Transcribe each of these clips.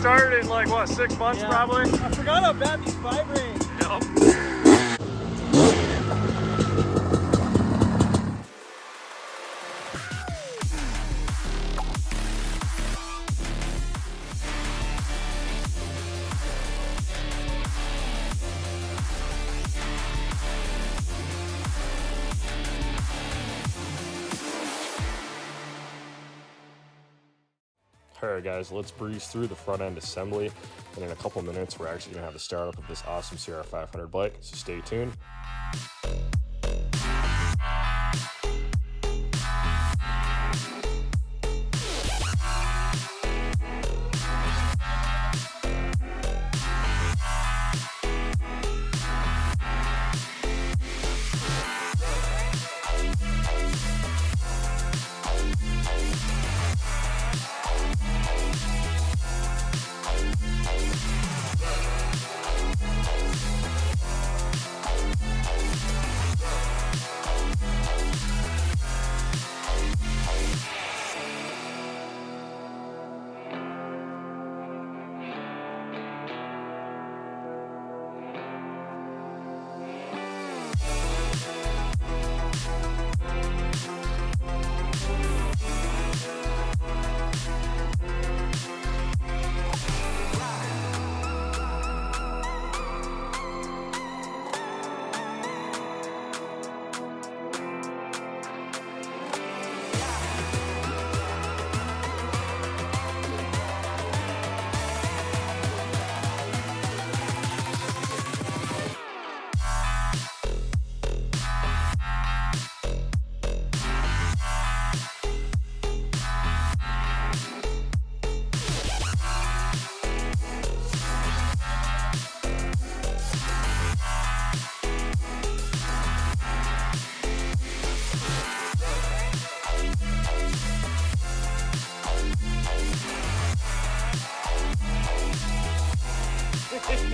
started in like, what, 6 months probably? I forgot how bad these vibrate. Yep. Alright guys, let's breeze through the front end assembly, and in a couple minutes we're actually going to have the startup of this awesome CR500 bike, so stay tuned.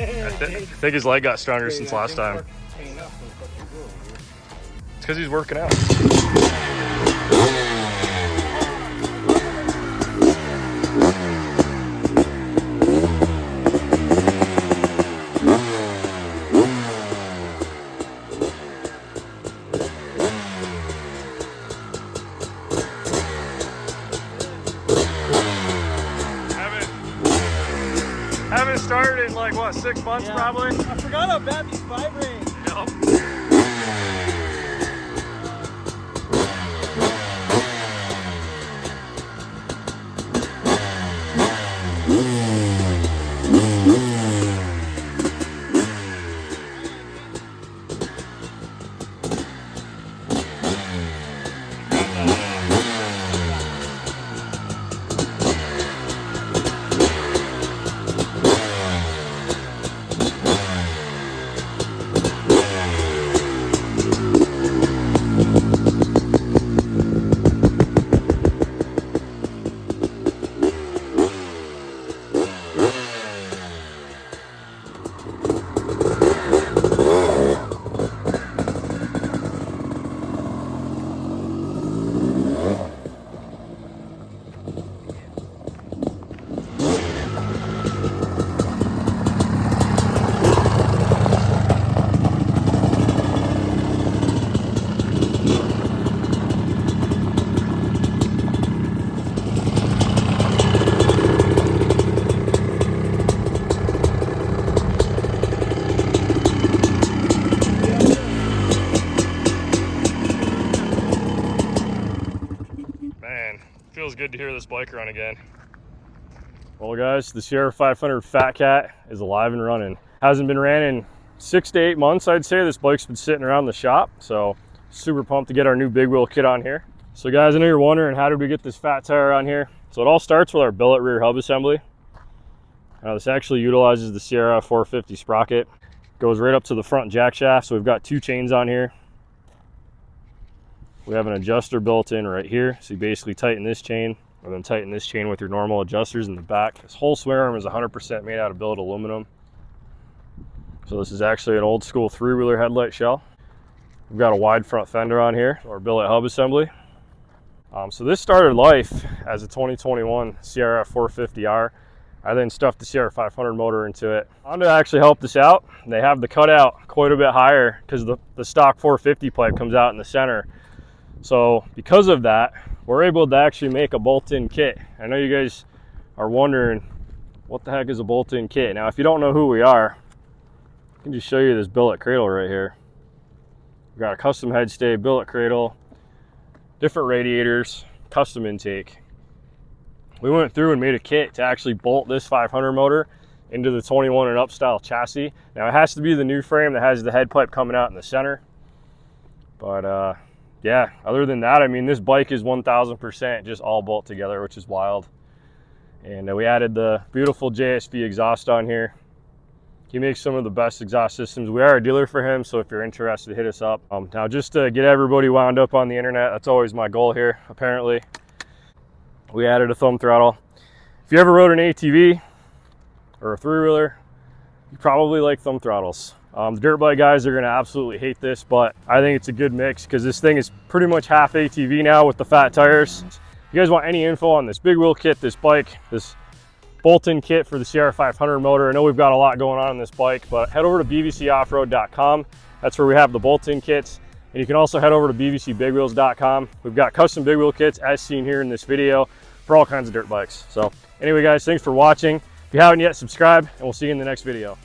I think his leg got stronger since last time. It's because he's working out. Haven't started in like, what, 6 months probably? I forgot how bad these vibrate. Yep. Feels good to hear this bike run again. Well guys, the CR500 Fat Cat is alive and running. Hasn't been ran in 6 to 8 months, I'd say. This bike's been sitting around the shop, so super pumped to get our new big wheel kit on here. So guys, I know you're wondering, how did we get this fat tire on here? So it all starts with our billet rear hub assembly. This actually utilizes the CRF450 sprocket. Goes right up to the front jack shaft, so we've got 2 chains on here. We have an adjuster built in right here, so you basically tighten this chain, or then tighten this chain with your normal adjusters in the back. This whole swing arm is 100% made out of billet aluminum. So this is actually an old school 3-wheeler headlight shell. We've got a wide front fender on here, our billet hub assembly. So this started life as a 2021 CRF450R. I then stuffed the CR500 motor into it. Honda actually helped us out. They have the cutout quite a bit higher because the stock 450 pipe comes out in the center. So because of that, we're able to actually make a bolt-in kit. I know you guys are wondering, what the heck is a bolt-in kit? Now, if you don't know who we are, I can just show you this billet cradle right here. We've got a custom head stay, billet cradle, different radiators, custom intake. We went through and made a kit to actually bolt this 500 motor into the 21 and up style chassis. Now it has to be the new frame that has the head pipe coming out in the center. But yeah, other than that, I mean, this bike is 1000% just all bolt together, which is wild. And we added the beautiful JSV exhaust on here. He makes some of the best exhaust systems. We are a dealer for him, so if you're interested, hit us up. Now, just to get everybody wound up on the internet, that's always my goal here, apparently. We added a thumb throttle. If you ever rode an ATV or a three-wheeler, you probably like thumb throttles. The dirt bike guys are gonna absolutely hate this, but I think it's a good mix because this thing is pretty much half ATV now with the fat tires. If you guys want any info on this big wheel kit, this bike, this bolt-in kit for the CR500 motor, I know we've got a lot going on this bike, but head over to bvcoffroad.com. That's where we have the bolt-in kits. And you can also head over to bvcbigwheels.com. We've got custom big wheel kits as seen here in this video for all kinds of dirt bikes. So anyway, guys, thanks for watching. If you haven't yet, subscribe, and we'll see you in the next video.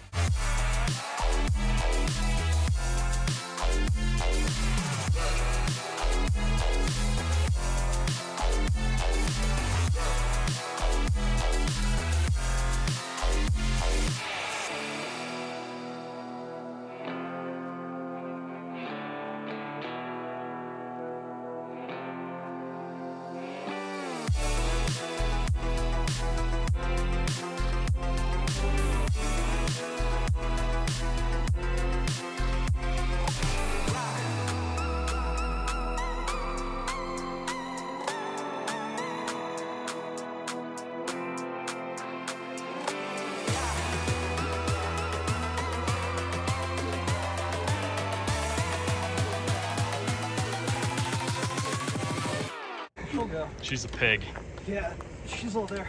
She'll go. She's a pig. Yeah, she's all there.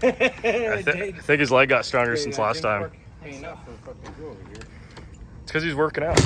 I think his leg got stronger since last time. It's because he's working out.